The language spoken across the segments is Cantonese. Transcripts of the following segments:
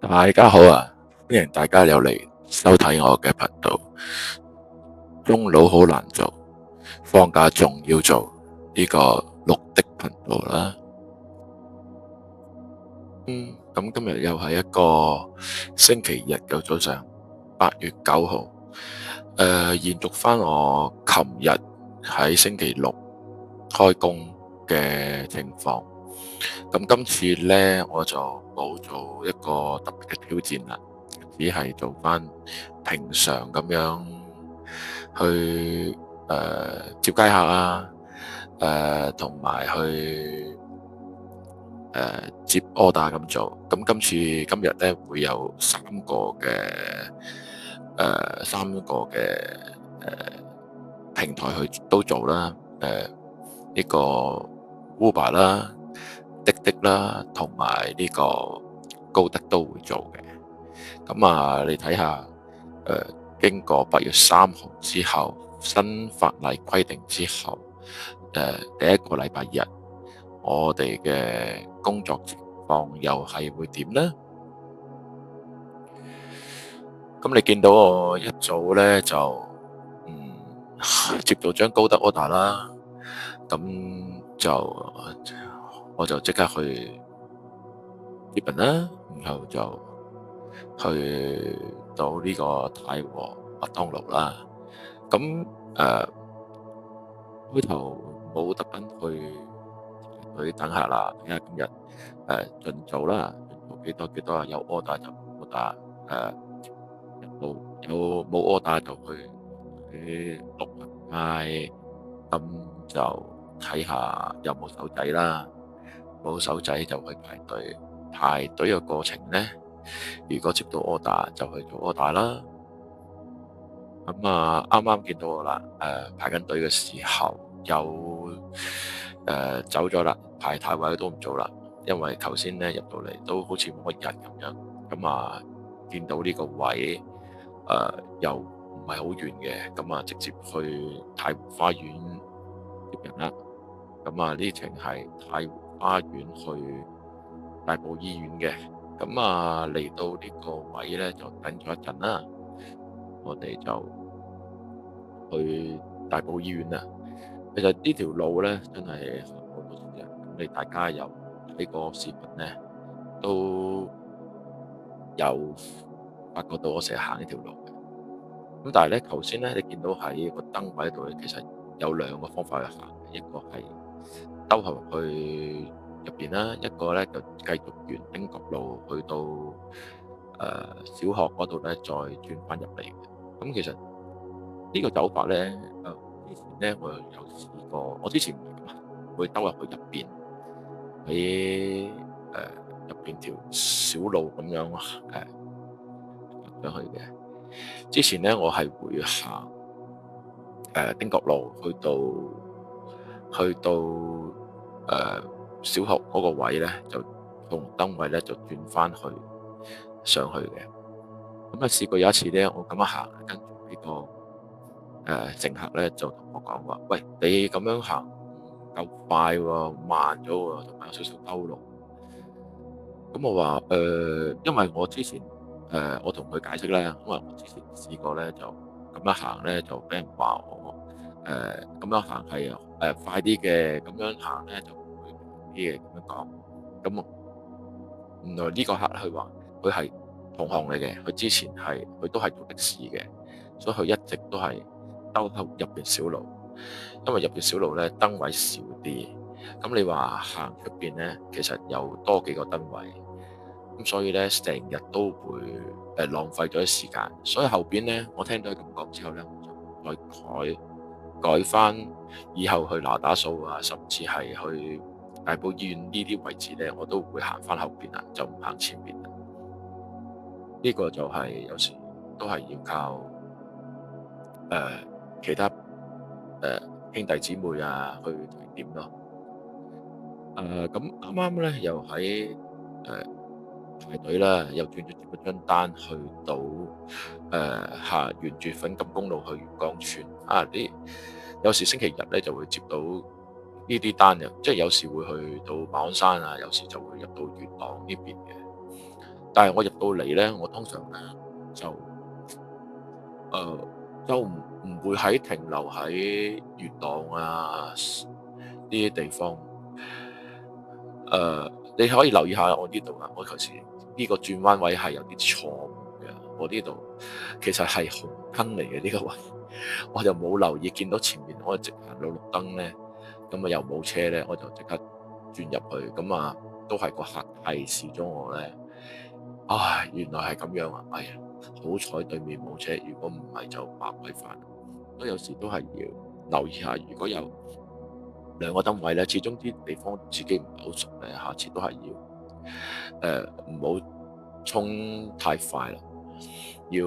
大家好啊！歡迎大家又嚟收睇我嘅頻道。中佬好難做，放假仲要做呢個綠的頻道啦。咁今日又係一個星期日嘅早上，8月9號。延續翻我琴日喺星期六開工嘅情況。咁今次呢，我就冇做一個特別嘅挑戰啦，只係做翻平常咁樣去接街客啊，同埋去接 order 咁做。咁今日呢，會有三個嘅平台去都做啦。呢個 Uber 啦、滴滴啦，同埋呢個高德都會做嘅。咁啊，你睇下，經過8月3號之後，新法例規定之後，第一個禮拜日，我哋嘅工作情況又係會點呢？咁你見到我一早呢，就接到張高德 order 啦，咁我就即刻去接人啦，然後就去到呢個太和麥當勞啦。咁開頭冇特登去等客啦，睇下今日盡做啦，盡做幾多有 order 就 order，有冇 order 就去錄嗌，咁就睇下有冇手仔啦，冇手仔就去排隊。排隊嘅過程呢，如果接到 order 就去做 order 啦。咁啊，啱啱見到我啦，排緊隊嘅時候有走咗啦，排太位都唔做啦，因為頭先呢入到嚟都好似冇乜人咁樣。咁啊，見到呢個位又唔係好遠嘅，咁啊直接去太湖花園接人啦。咁啊呢程係太湖花園去大埔醫院嘅。咁啊嚟到呢個位呢，就等咗一陣啦，我哋就去大埔醫院啦。其實呢條路呢，真係行好多次嘅，咁你大家有睇過視頻呢，都有發覺到我成日行呢條路嘅。咁但係呢，頭先呢，你見到喺個燈位度呢，其實有兩個方法去行，一個係兜後去入邊啦，一個呢就繼續沿汀角路去到小學嗰度呢，再轉翻入嚟嘅。咁其實呢個走法呢，之前呢我有試過，我之前唔係咁行，會兜入去入邊，喺入邊條小路咁樣上去嘅。之前呢，我係會行汀角路去到小學嗰個位呢，就紅燈位呢，就轉翻去上去嘅。咁啊試過有一次呢，我咁樣行，跟住呢個乘客呢，就同我講話：喂，你咁樣行唔夠快喎，慢咗喎，同埋有少少兜路。咁我話因為我之前我同佢解釋咧，因為我之前試過咧，就咁樣行咧，就俾人話我咁樣行係快啲嘅，咁樣行咧就唔會啲嘅咁樣講。咁原來呢個客佢話佢係同行嚟嘅，佢都係做的士嘅，所以佢一直都係兜入邊小路，因為入邊小路咧燈位少啲。咁你話行出邊咧，其實有多幾個燈位，咁所以咧成日都會浪費咗啲時間。所以後邊咧，我聽到佢咁講之後咧，我就再改翻以後去拿打素啊，甚至係去大埔醫院呢啲位置咧，我都會行翻後邊啦，就唔行前面啦。呢個就係有時都係要靠其他兄弟姊妹啊去提點咯。咁啱啱咧又喺排隊啦，又轉咗接咗張單去到沿住粉錦公路去元江村啊！有時星期日咧就會接到呢啲單嘅，即係有時會去到馬鞍山啊，有時就會入到元朗呢邊嘅。但係我入到嚟咧，我通常咧就誒唔會停留喺元朗啊呢啲地方。你可以留意下我呢度啊，我頭先呢個轉彎位係有啲錯誤嘅，我呢度其實係紅燈嚟嘅呢個位，我就冇留意，見到前面我直行到綠燈咧，咁啊又冇車咧，我就即刻轉入去，咁啊都係個客提示咗我咧，唉，原來係咁樣啊，哎呀，好彩對面冇車，如果唔係就麻鬼煩，所以有時都係要留意下，如果有兩個燈位咧，始終啲地方自己唔係好熟咧，下次都係要唔好衝太快啦，要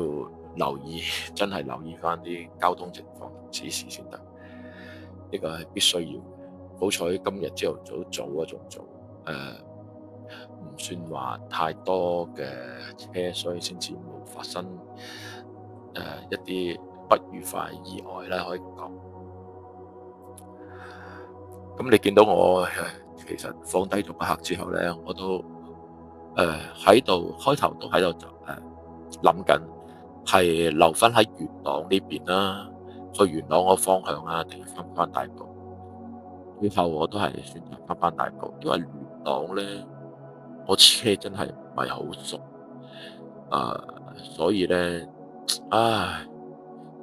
留意，真係留意翻啲交通情況指示先得，呢個係必須要嘅。好彩今日朝頭早啊，仲早，唔算話太多嘅車，所以先至冇發生一啲不愉快意外啦，可以講。咁你見到我其實放低咗個客之後咧，我都喺度開頭都喺度諗緊，係留翻喺元朗呢邊啦，去元朗個方向啊，定係翻大埔？最後我都係選擇翻大埔，因為元朗咧，我車真係唔係好熟，所以咧，唉，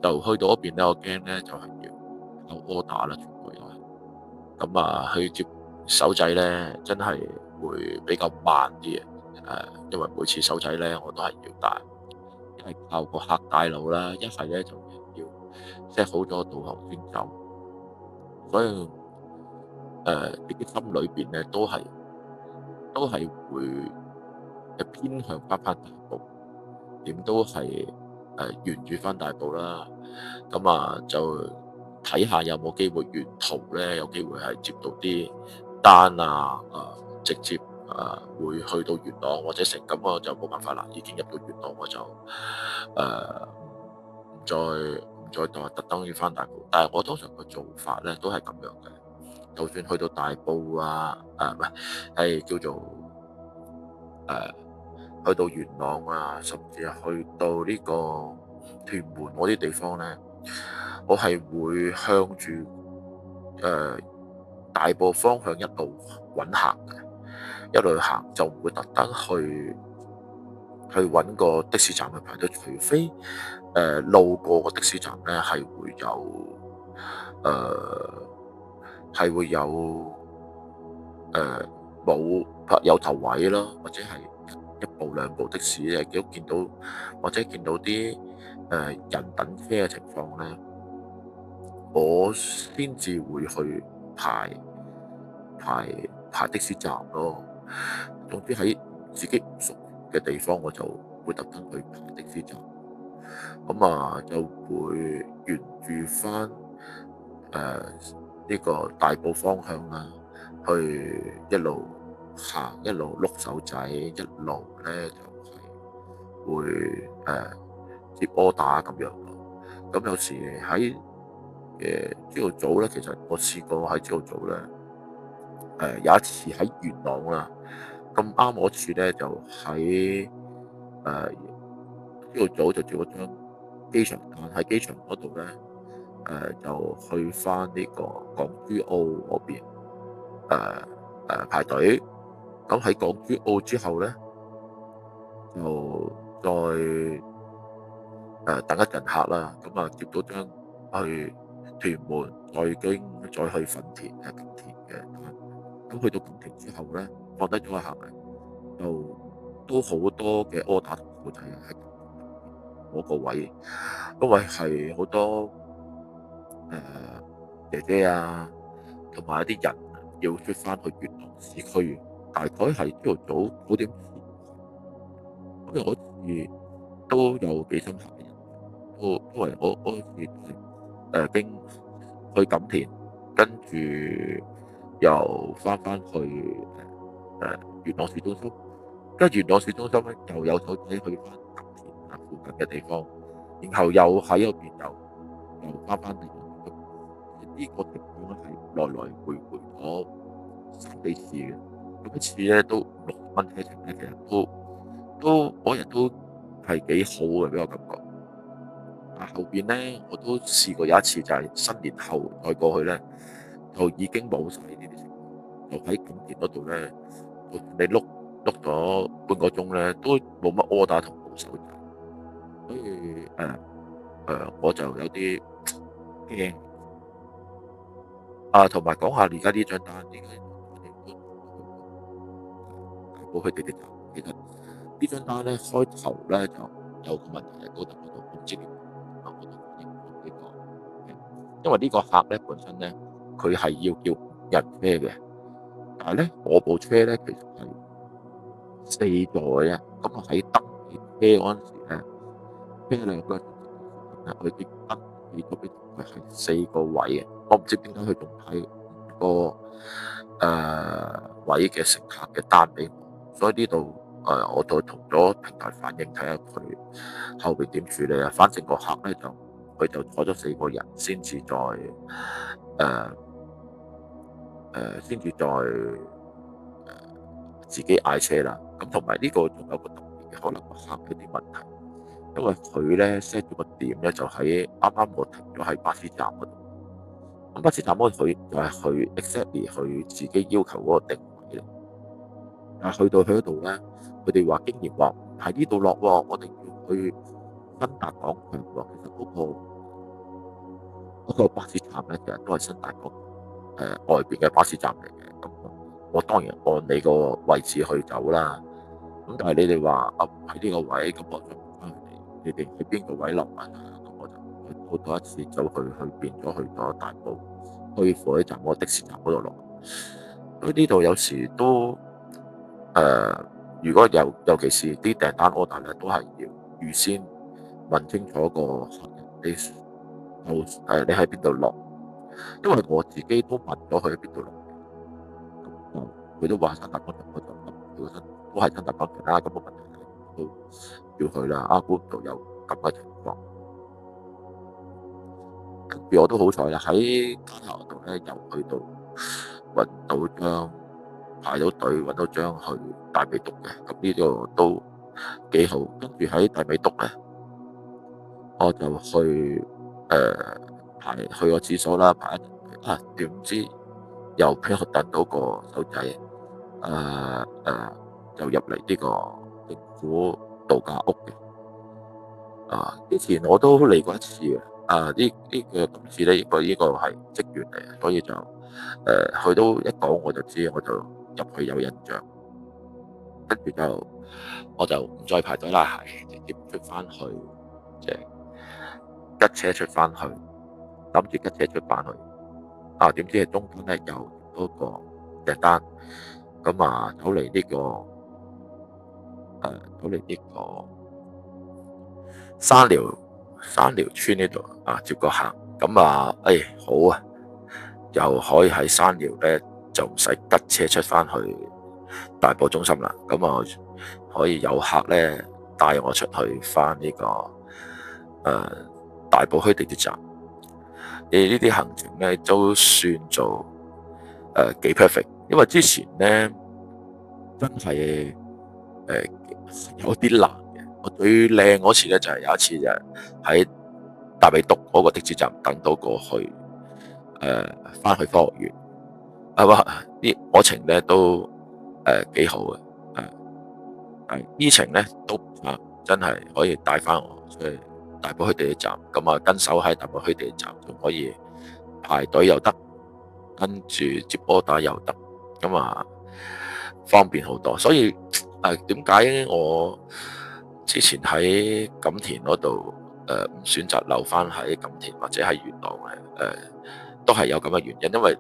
就去到嗰邊咧，我驚咧就係要有 order 啦，全部又係。咁啊，去接手仔咧，真係會比較慢啲嘅。因為每次手仔咧，我都係要帶，一係靠個客帶路啦，一係咧就要 set 好咗導航先走。所以自己心裏邊咧都係會偏向翻大埔，點都係沿住翻大埔啦。咁啊就睇下有冇機會沿途咧，有機會係接到啲單啊，直接會去到元朗或者成，咁我就冇辦法啦，已經入到元朗我就唔再特登要翻大埔，但係我通常嘅做法咧都係咁樣嘅，就算去到大埔啊，唔係係叫做誒去到元朗啊，甚至係去到呢個屯門嗰啲地方咧，我係會向住大埔方向一路揾行嘅，一路行就唔會特登去揾個的士站去排隊，除非路過個的士站咧係會有誒冇頭位咯，或者係一部兩部的士亦都見到，或者見到啲人等車嘅情況咧，我先至會去排排排的士站咯。總之喺自己唔熟嘅地方，我就會特登去排的士站。咁啊，就會沿住翻呢個大埔方向啦，去一路行一路碌手仔，一路咧就係會接 order 咁樣咯。咁有時喺朝頭早咧，其實我試過喺朝頭早咧，有一次喺元朗啦，咁啱我次咧就喺朝頭早就照咗張機場單喺機場嗰度咧，就去翻呢個港珠澳嗰邊排隊。咁喺港珠澳之後咧，就再等一陣客啦。咁啊接到張去屯門，再去粉田錦田嘅單。咁去到錦田之後咧，放低咗個行李，就都好多嘅 order 同手仔喺嗰個位，因為係好多姐姐啊，同埋一啲人要出翻去元朗市區，大概係朝頭早9點前。咁我嗰次都有幾深刻嘅印象，因為我嗰次係經去錦田，跟住又翻去元朗市中心，跟住元朗市中心咧又有手仔去翻錦田附近嘅地方，然後又喺嗰邊又翻嚟。呢個情況咧係來來回回咗3、4次嘅，每一次咧都60蚊車程咧，其實都嗰日都係幾好嘅，俾我感覺。但後邊咧，我都試過有一次就係新年後再過去咧，就已經冇晒呢啲情況，就喺錦田嗰度咧，你碌咗半個鐘咧，都冇乜 order 同冇手仔，所以我就有啲驚啊。同埋講下而家呢張單，點解我哋都大埔去地鐵站？其實呢張單咧開頭咧就有個問題喺高達嗰度，我唔知點解我覺得呢個，因為呢個客咧本身咧佢係要叫人車嘅，但係咧我部車咧其實係四座嘅啫，咁我喺登記車嗰陣時咧，車輛嗰陣時我已經登記咗俾佢係四個位嘅，我唔知點解佢仲派個位嘅乘客嘅單俾我，所以呢度我就同咗平台反映睇下佢後邊點處理啊。反正個客咧就佢就坐咗四個人先至再先至再自己嗌車啦。咁同埋呢個仲有個特別嘅，可能個客有啲問題，因為佢咧 set 咗個點咧就喺啱啱我停咗喺巴士站嗰度。咁巴士站嗰度佢就係佢 exactly 佢自己要求嗰個定位嚟，但係去到佢嗰度咧，佢哋話竟然話唔喺呢度落喎，我哋要去新達廣場喎。其實嗰個巴士站咧，其實都係新達廣外邊嘅巴士站嚟嘅。咁我當然按你個位置去走啦。咁但係你哋話啊唔喺呢個位，咁我就問翻佢哋，你哋喺邊個位落啊？咁我就好多一次走去變咗去咗大埔去火車站嗰個的士站嗰度落。所以呢度有時都如果尤其是啲訂單 order 咧，都係要預先問清楚個客人你喺邊度落，因為我自己都問咗佢喺邊度落嘅，咁佢都話新達廣場，我就諗佢都係新達廣場啦，咁冇問題都要去啦。估唔到有咁嘅情況，跟住我都好彩啦，喺街頭度咧又去到揾到張排到隊揾到張去大美督嘅，咁呢個都幾好。跟住喺大美督咧，我就去去個廁所啦，排一陣隊點知又俾我等到個手仔就入嚟呢個政府度假屋嘅。之前我都嚟過一次嘅，今次咧，呢個係職員嚟，所以就佢都一講我就知，我就入去有印象，跟住我就唔再排隊啦，係直接出翻去，即係吉車出翻去，諗住吉車出翻去，點知係中間咧有多個訂單，咁走嚟呢個山寮村呢度接個客，咁好啊，又可以喺山寮咧就唔使吉車出翻去大埔中心啦，咁可以有客咧帶我出去翻呢個大埔墟地鐵站。呢啲行程咧都算做幾 perfect，因為之前咧真係有啲難嘅。我最靚嗰次咧就係有一次就喺大美督嗰個的士站等到過去翻去科學園，啲嗰程咧都幾好嘅，呢程咧都真係可以帶翻我去大埔墟地鐵站，咁跟手喺大埔墟地鐵站仲可以排隊又得，跟住接order又得，方便好多。所以點解我之前喺錦田嗰度唔選擇留翻喺錦田或者喺元朗咧？都係有咁嘅原因，因為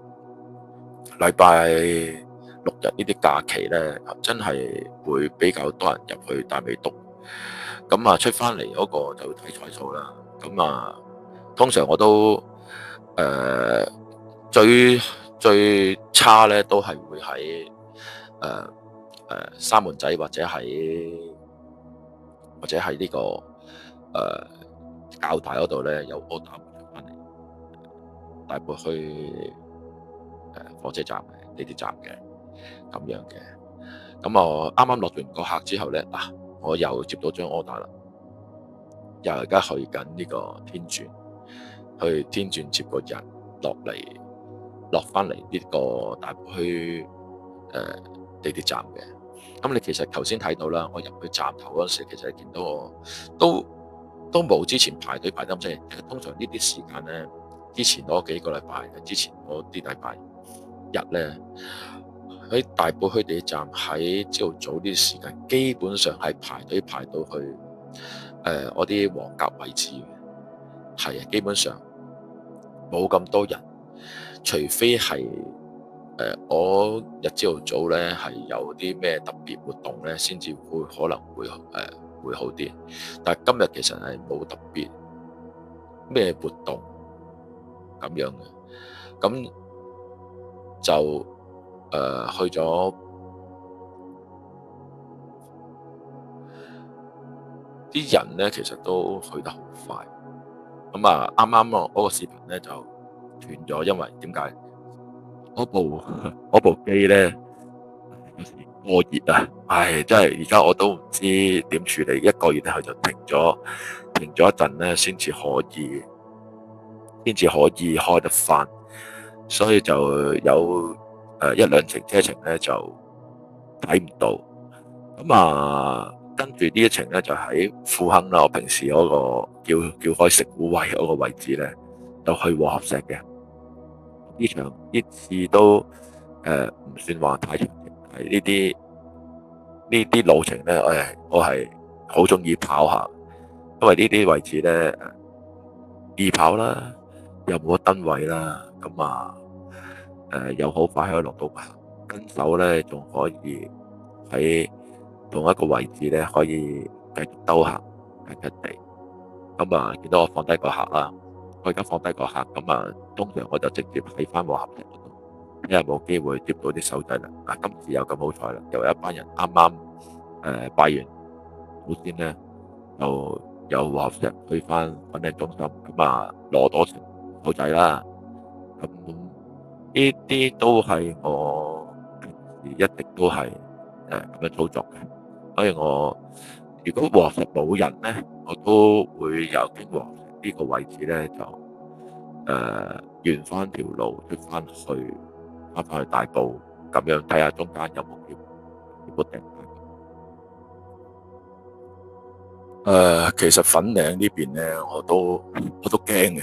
禮拜六日呢啲假期咧，真係會比較多人入去大美督，咁出翻嚟嗰個就睇彩數啦。通常我都最差咧都係會喺三門仔或者喺呢個較大嗰度咧有 order 出翻嚟，大埔去火車站嘅地鐵站嘅咁樣嘅。咁我啱啱落完個客之後咧，我又接到張 order 啦，又而家去緊呢個天鑽，去天鑽接個人落翻嚟呢個大埔墟地鐵站嘅。咁你其實頭先睇到啦，我入去站頭嗰陣時，其實見到我都冇之前排隊排得咁犀利。通常呢啲時間咧，之前嗰幾個禮拜，之前嗰啲禮拜日咧，喺大埔墟地鐵站喺朝頭早呢啲時間，基本上係排隊排到去我啲黃格位置嘅，係啊，基本上冇咁多人，除非係我日朝頭早咧係有啲咩特別活動咧，先至會可能會好啲。但係今日其實係冇特別咩活動咁樣嘅，咁就去咗啲人咧，其實都去得好快。咁啊，啱啱我嗰個視頻咧就斷咗，因為點解？嗰部機咧有時過熱啊，唉，真係而家我都唔知點處理。一個月咧佢就停咗一陣咧，先至可以開得翻，所以就有一兩程車程咧就睇唔到。咁啊，跟住呢一程咧就喺富亨啦，我平時嗰個叫開食糊位嗰個位置咧，就去和合石嘅。呢次都唔算話太長，係呢啲路程咧，我係好中意跑下，因為呢啲位置咧易跑啦，又冇乜燈位啦，咁啊又好快可以落到行，跟手咧仲可以喺同一個位置咧可以繼續兜行近地。咁啊見到我放低個客啦，我而家放低個客，咁啊通常我就直接喺翻和合石嗰度，睇下有冇機會接到啲手仔啦。嗱，今次又咁好彩啦，又有一班人啱啱拜完祖先咧，就由和合石去翻粉嶺中心，咁啊攞到手仔啦。咁呢啲都係我平時一直都係咁樣操作嘅，所以我如果和合石冇人咧，我都會由經和合石呢個位置咧就沿翻條路出翻去大埔，咁樣睇下中間有冇機會定。其實粉嶺呢邊咧，我都驚嘅。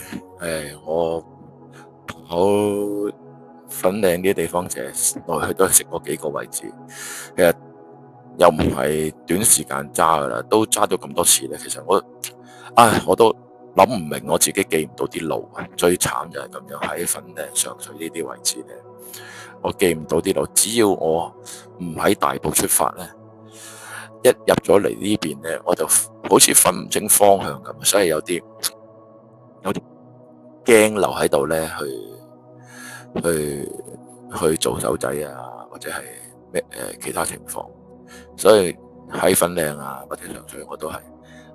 我跑粉嶺啲地方，其實來去都係食嗰幾個位置，其實又唔係短時間揸噶啦，都揸咗咁多次咧。其實我都諗唔明我自己記唔到啲路啊！最慘就係咁樣，喺粉嶺上水呢啲位置咧，我記唔到啲路。只要我唔喺大埔出發咧，一入咗嚟呢邊咧，我就好似分唔清方向咁，所以有啲驚留喺度咧，去做手仔啊，或者係咩其他情況。所以喺粉嶺啊或者上水，我都係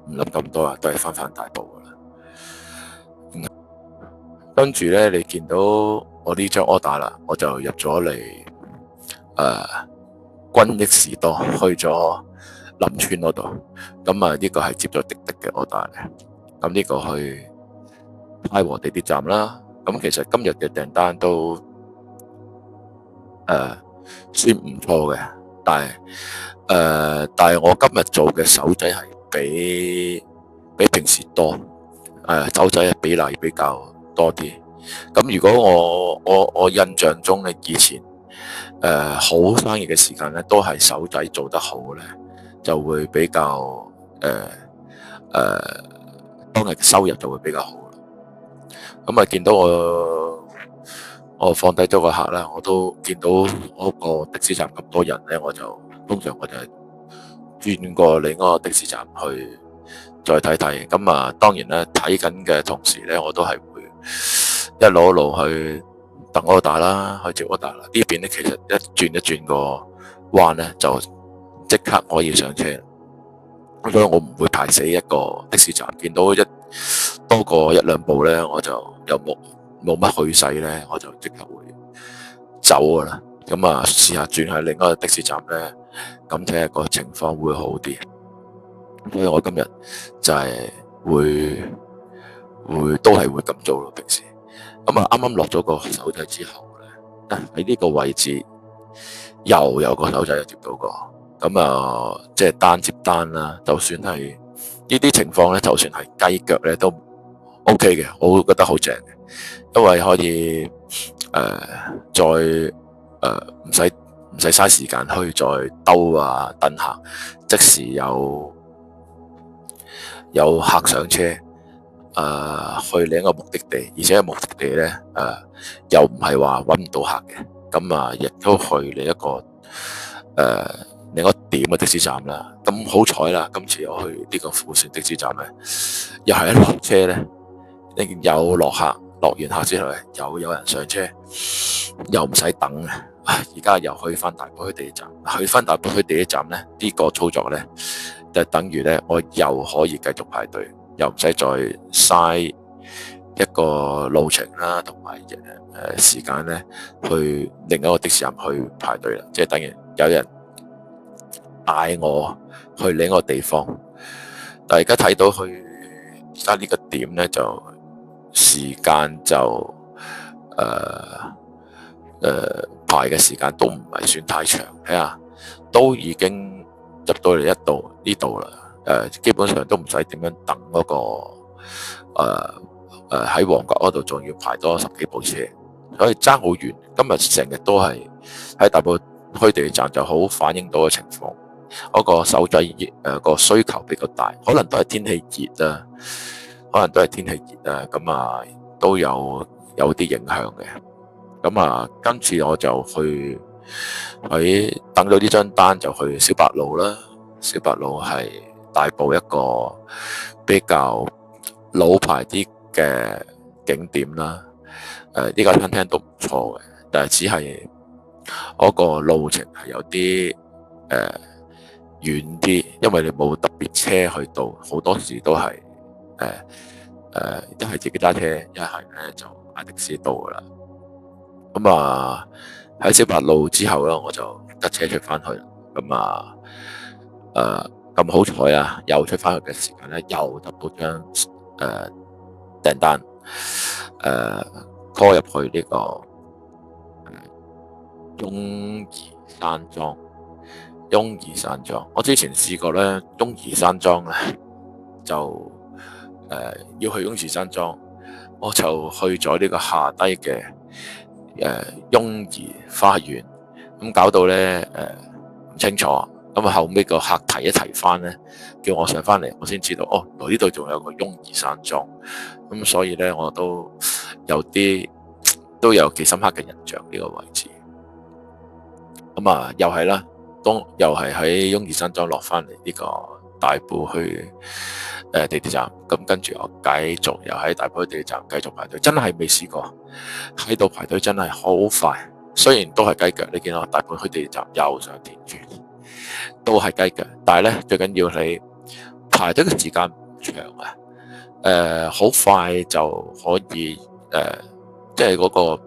唔諗咁多啊，都係翻大埔噶啦。跟住咧，你見到我呢張 order 啦，我就入咗嚟均益士多，去咗林村嗰度。咁啊，呢個係接咗滴滴嘅 order 嘅。咁呢個去太和地鐵站啦。咁其實今日嘅訂單都算唔錯嘅，但係我今日做嘅手仔係比平時多，手仔嘅比例比較多啲。咁如果我印象中咧，以前好生意嘅時間咧，都係手仔做得好咧，就會比較當日嘅收入就會比較好。咁啊，見到我放低咗個客啦，我都見到嗰個的士站咁多人咧，通常我就係轉過另一個的士站去再睇睇。咁啊，當然咧睇緊嘅同時咧，我都係會一路去等order啦，去接order啦。呢邊咧其實一轉個彎咧，就即刻可以上車。所以我唔會排死一個的士站，見到多過一兩部咧，我就又冇乜去勢咧，我就即刻會走噶啦。咁啊，試下轉去另一個的士站咧，咁睇下個情況會好啲。所以我今日就係會都係會咁做咯。平時咁啊，啱啱落咗個手掣之後咧，喺呢個位置又有個手掣接到過，咁啊即係單接單啦。就算係呢啲情況咧，就算係雞腳咧都 OK 嘅，我會覺得好正嘅，因為可以再唔使嘥時間去再兜啊等客，即時有客上車，去另一個目的地，而且目的地咧又唔係話揾唔到客嘅，咁啊亦都去另一個點嘅的士站啦。咁好彩啦，今次我去呢個富士的士站咧，又係一落車咧，有落客，落完客之後咧，又有人上車，又唔使等嘅。而家又去翻大埔墟地鐵站，去翻大埔墟地鐵站咧，呢個操作咧就等於咧，我又可以繼續排隊，又唔使再嘥一個路程啦，同埋時間咧去另一個的士站去排隊啦，即係等於有人帶我去另一個地方。但係而家睇到去而家呢個點咧，就時間就排嘅時間都唔係算太長，睇下都已經入到嚟呢度啦。基本上都唔使點樣等嗰個喺旺角嗰度仲要排多10幾部車，所以爭好遠。今日成日都係喺大埔墟地鐵站，就好反映到嘅情況。嗰個手掣個需求比較大，可能都係天氣熱啊，咁啊都有啲影響嘅。咁啊，今次我就去等到呢張單，就去小白鷺啦。小白鷺係大埔一個比較老牌啲嘅景點啦。呢間餐廳都唔錯嘅，但係只係嗰個路程係有啲遠啲，因為你冇特別車去到，好多時都係一係自己揸車，一係咧就嗌的士到噶啦。咁啊喺小白鷺之後咧，我就得車出翻去啦。咁啊咁好彩啊，又出翻去嘅時間咧，又得到張訂單call 入去呢個雍宜山莊。我之前試過咧，雍宜山莊咧就要去雍宜山莊，我就去咗呢個下低嘅雍宜花園，咁搞到咧唔清楚，咁啊後尾個客提一提翻咧，叫我上翻嚟，我先知道哦，原來呢度仲有個雍宜山莊，咁所以咧我都有幾深刻嘅印象呢個位置。咁啊又係啦，又係喺雍宜山莊落翻嚟呢個大埔去地鐵站，咁跟住我繼續又喺大埔地鐵站繼續排隊，真係未試過喺度排隊，真係好快。雖然都係雞腳，你見到大埔去地鐵站又上田轉，都係雞腳，但係咧最緊要你排隊嘅時間唔長啊，好快就可以即係嗰個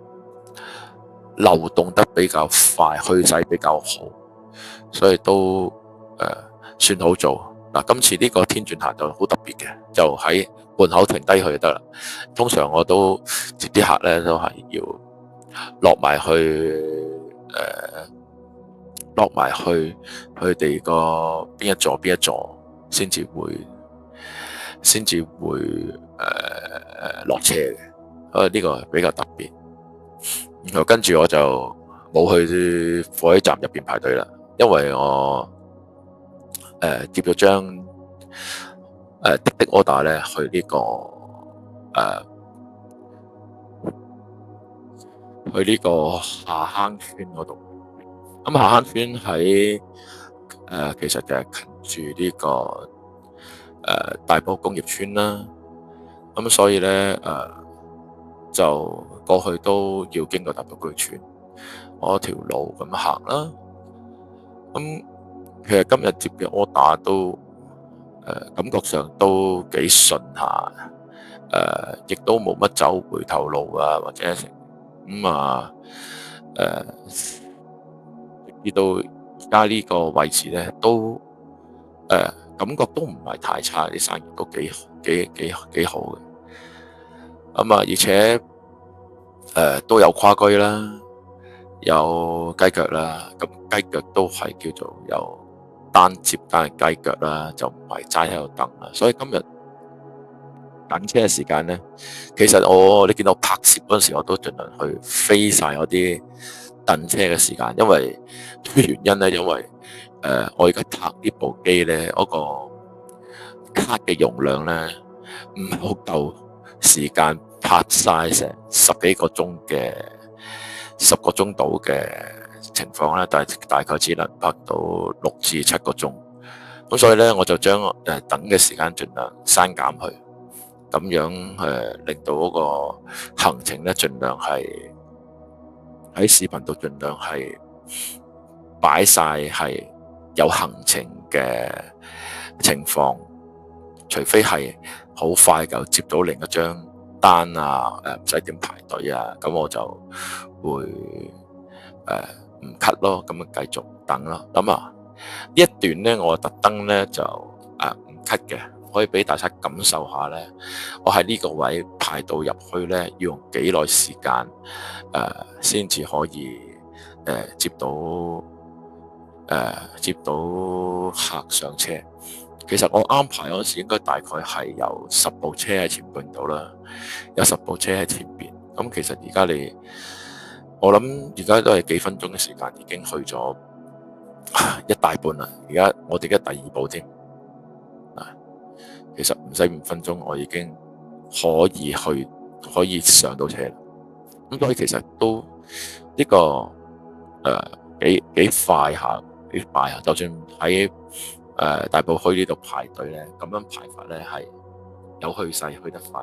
流動得比較快，去勢比較好，所以都算好做。嗱，今次呢個天轉行就好特別嘅，就喺門口停低佢就得啦。通常我都接啲客咧，都係要落埋去佢哋個邊一座先至會落車嘅。呢個比較特別。然後跟住我就冇去火車站入邊排隊啦，因為我接咗張的 order 咧去呢個下坑村嗰度。咁下坑村喺其實就係近住呢個大埔工業村啦。咁所以咧就過去都要經過大埔工業村嗰條路咁行啦。咁其實今日接嘅 order 都感覺上都幾順下，亦都冇乜走回頭路啊，或者咁啊至到而家呢個位置咧都感覺都唔係太差，啲生意都幾好嘅。咁啊，而且都有跨區啦，有雞腳啦，咁雞腳都係叫做有單接單嘅雞腳啦，就唔係齋喺度等啦。所以今日等車嘅時間呢，其實你見到我拍攝嗰陣時，我都盡量去飛晒嗰啲等車嘅時間，因為原因呢，因為我而家拍呢部機呢，嗰個卡嘅容量呢，唔係好夠時間拍晒成10個鐘度嘅情況咧，但係大概只能拍到6至7個鐘，咁所以咧我就將等嘅時間盡量刪減去，咁樣令到嗰個行程咧盡量係喺視頻度盡量係擺晒係有行程嘅情況，除非係好快就接到另一張單啊，唔使點排隊啊，咁我就會唔 cut 咯，咁啊繼續等咯。咁啊呢一段呢，我特登呢就唔 cut 嘅，可以俾大家感受下呢。我喺呢個位排到入去呢，要用幾耐時間先至可以接到客上車。其實我安排嗰時應該大概係有10部車喺前邊度啦，有10部車喺前邊。咁其實而家我諗而家都係幾分鐘嘅時間，已經去咗一大半啦。而家我哋嘅第二部添，其實唔使5分鐘，我已經可以上到車啦。咁所以其實都呢個幾快下，幾快下。就算喺大埔墟呢度排隊咧，咁樣排法咧係有去勢，去得快，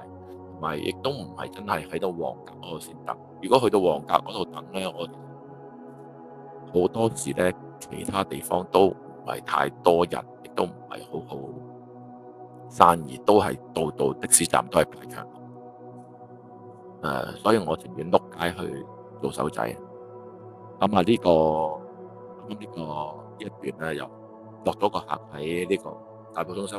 同埋亦都唔係真係喺到旺角嗰度先等。如果去到旺角嗰度等咧，我好多時咧其他地方都唔係太多人，亦都唔係好生意，都係度的士站都係排長龍。所以我情願碌街去做手仔。咁啊呢一段咧又落咗個客喺呢個大埔中心。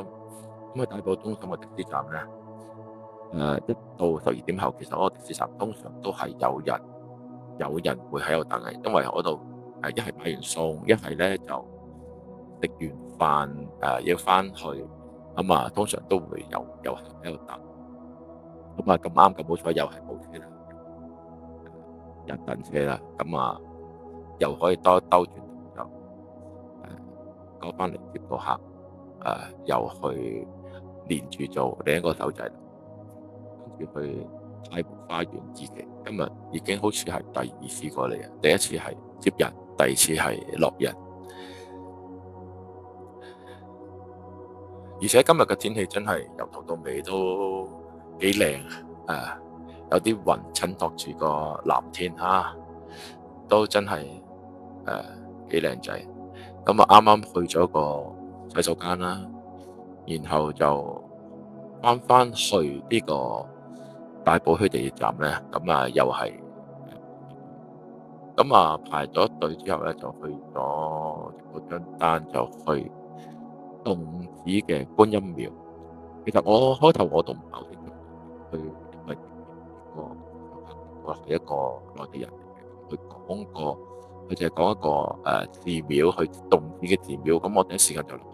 咁喺大埔中心嘅的士站咧，一到12點後，其實嗰個的士站通常都係有人會喺度等嘅，因為嗰度一係買完餸，一係咧就食完飯要翻去，咁啊通常都會有客喺度等。咁啊咁啱咁好彩又係冇車啦，人等車啦，咁啊又可以兜轉就過翻嚟接個客，又去連住做另一個手仔，跟住去太湖花園二期。今日已經好似係第2次過嚟啊！第一次係接人，第2次係落人。而且今日嘅天氣真係由頭到尾都幾靚啊！有啲雲襯托住個藍天都真係幾靚仔。咁啊啱啱去咗個洗手間啦，然後就翻去呢個大埔墟地鐵站咧，咁啊又係咁啊排咗隊之後咧，就去咗嗰張單，就去洞子嘅觀音廟。其實我開頭我都唔係好清楚去，因為我係一個內地人嚟嘅，佢就係講一個寺廟，去洞子嘅寺廟。咁我第一時間就諗起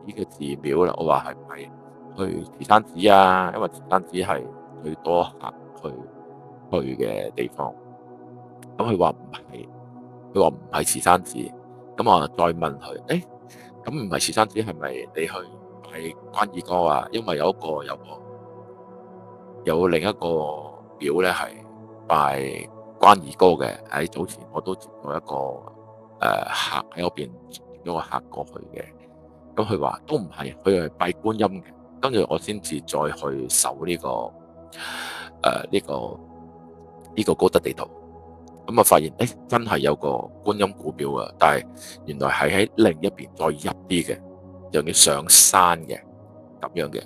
呢個寺廟啦。我話係咪去慈山寺啊？因為慈山寺係最多客去嘅地方。咁佢話唔係，佢話唔係慈山寺。咁我再問佢，咁唔係慈山寺係咪你去拜關二哥啊？因為有另一個廟咧係拜關二哥嘅。喺早前我都接到一個客喺嗰邊接咗個客過去嘅。咁佢話都唔係，佢係拜觀音嘅。跟住我先至再去搜呢個高德地圖。咁啊發現真係有個觀音古廟啊，但係原來係喺另一邊再入啲嘅，又要上山嘅咁樣嘅。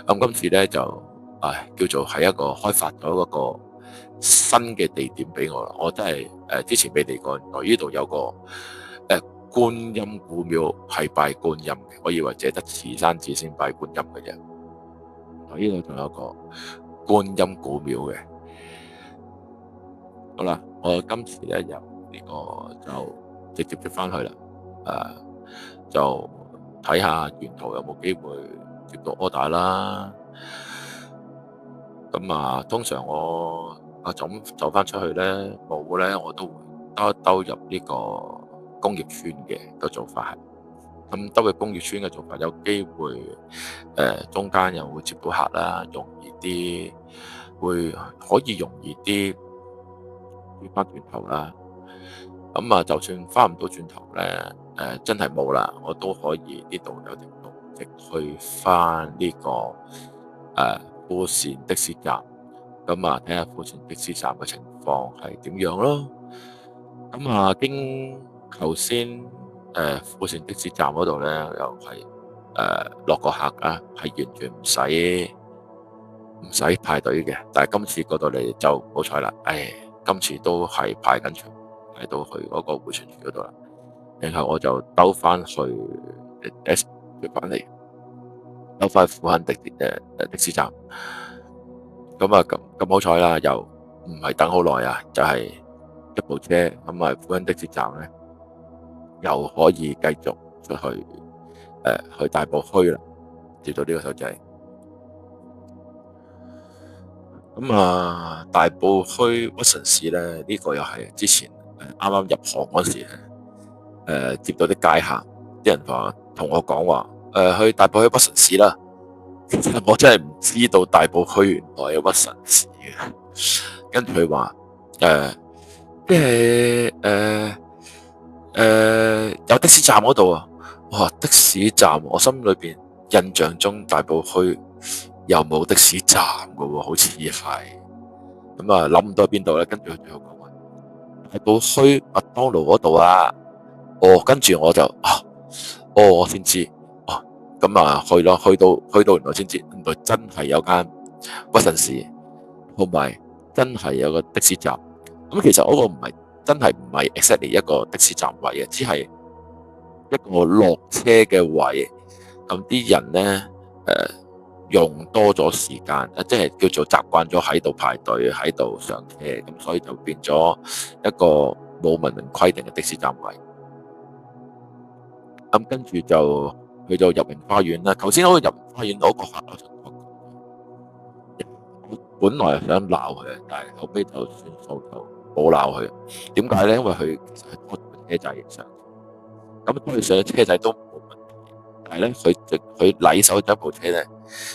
咁今次咧就叫做係一個開發咗一個新嘅地點俾我啦。我真係之前未嚟過，原來呢度有個觀音古廟係拜觀音嘅，我以為淨係得慈山寺先拜觀音嘅啫。呢度仲有個觀音古廟嘅。好啦，我今次咧由呢個就直接出翻去啦。就睇下沿途有冇機會接到 order 啦。咁通常我走翻出去咧，冇咧我都會兜一兜入呢個工業村嘅個做法係。咁兜入工業村嘅做法，有機會中間又會接到客啦，容易啲，可以容易啲轉翻轉頭啦。咁就算翻唔到轉頭咧，真係冇啦，我都可以呢度有條路直去翻呢個富善的士站。咁睇下富善的士站嘅情況係點樣咯。咁經頭先富善的士站嗰度咧，又係落個客啊，係完全唔使排隊嘅。但係今次過到嚟就好彩啦，今次都係排緊場，排到去嗰個迴旋處嗰度啦。然後我就兜翻去翻嚟，兜翻富亨的士站。咁好彩啦，又唔係等好耐啊，就係一部車咁富亨的士站咧，又可以繼續出去去大埔墟啦，接到呢個手仔。大埔墟屈臣氏咧，呢個又係之前啱啱入行嗰時咧，接到啲街客，啲人同我講話，去大埔墟屈臣氏啦。其實我真係唔知道大埔墟原來有屈臣氏嘅。跟住佢話即係有的士站嗰度啊。哇，的士站，我心裏邊印象中大埔墟又冇的士站噶喎，好似係。諗唔到喺邊度咧，跟住佢最後講話大埔墟麥當勞嗰度啊。跟住我就我先知。去咯，去到原來先知，原來真係有間屈臣氏，同埋真係有個的士站。其實嗰個真係唔係 exactly 一個的士站位嘅，只係一個落車嘅位。咁啲人咧用多咗時間，即係叫做習慣咗喺度排隊，喺度上車，咁所以就變咗一個冇明文規定嘅的士站位。跟住就去到入榮花園啦。頭先嗰個入榮花園嗰個客，我本來係想鬧佢，但係後尾就算數，就冇鬧佢。點解咧？因為佢其實係拖住個車仔上，咁拖住上車仔都冇問題。但係咧，佢禮手咗部車咧，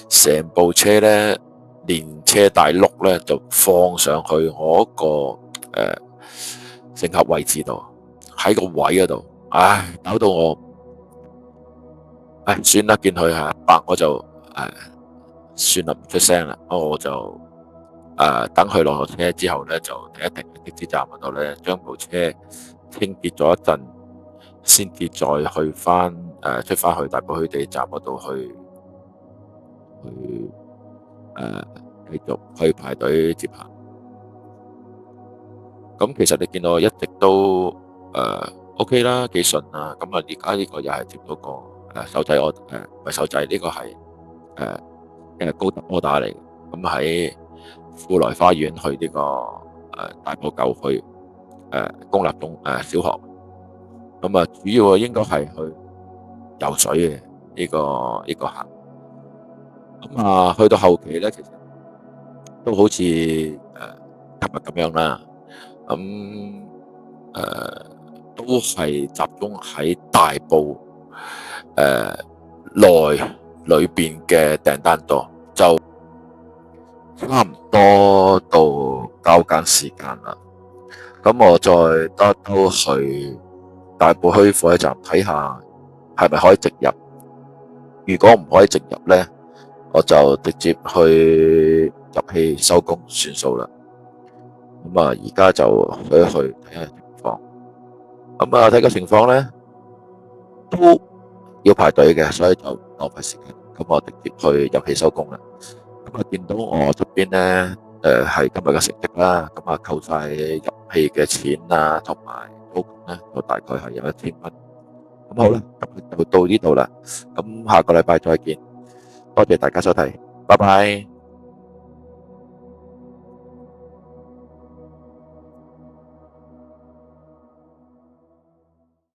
成部車咧連車帶轆咧就放上去我個乘客位置度，喺個位嗰度，搞到我。算啦，見佢係白，我就算啦，唔出聲啦。我就等佢落車之後咧，就停一停喺的士站嗰度咧，將部車清潔咗一陣，先至再去翻出翻去大埔墟地鐵站嗰度去繼續去排隊接客。咁其實你見到我一直都OK 啦，幾順啦。而家呢個又係接到個手仔，唔係手仔，呢個係高達柯打嚟嘅。喺富來花園去呢個大埔舊區公立小學。主要應該係去游水嘅呢個客。去到後期咧，其實都好似今日咁樣啦。都係集中喺大埔內裏邊嘅訂單多，就差唔多到交更時間啦。我再兜去大埔墟火車站睇下係咪可以直入。如果唔可以直入呢，我就直接去入氣收工算數啦。而家就去睇下情況。睇個情況呢，都要排隊嘅，所以就浪費時間。我直接去入氣收工啦。見到我側邊呢，係今日嘅成績啦。扣晒入氣嘅錢啊，同埋租金呢，就大概係有1000蚊。咁好啦，咁就到呢度啦。咁下個禮拜再見，多謝大家收睇，拜拜。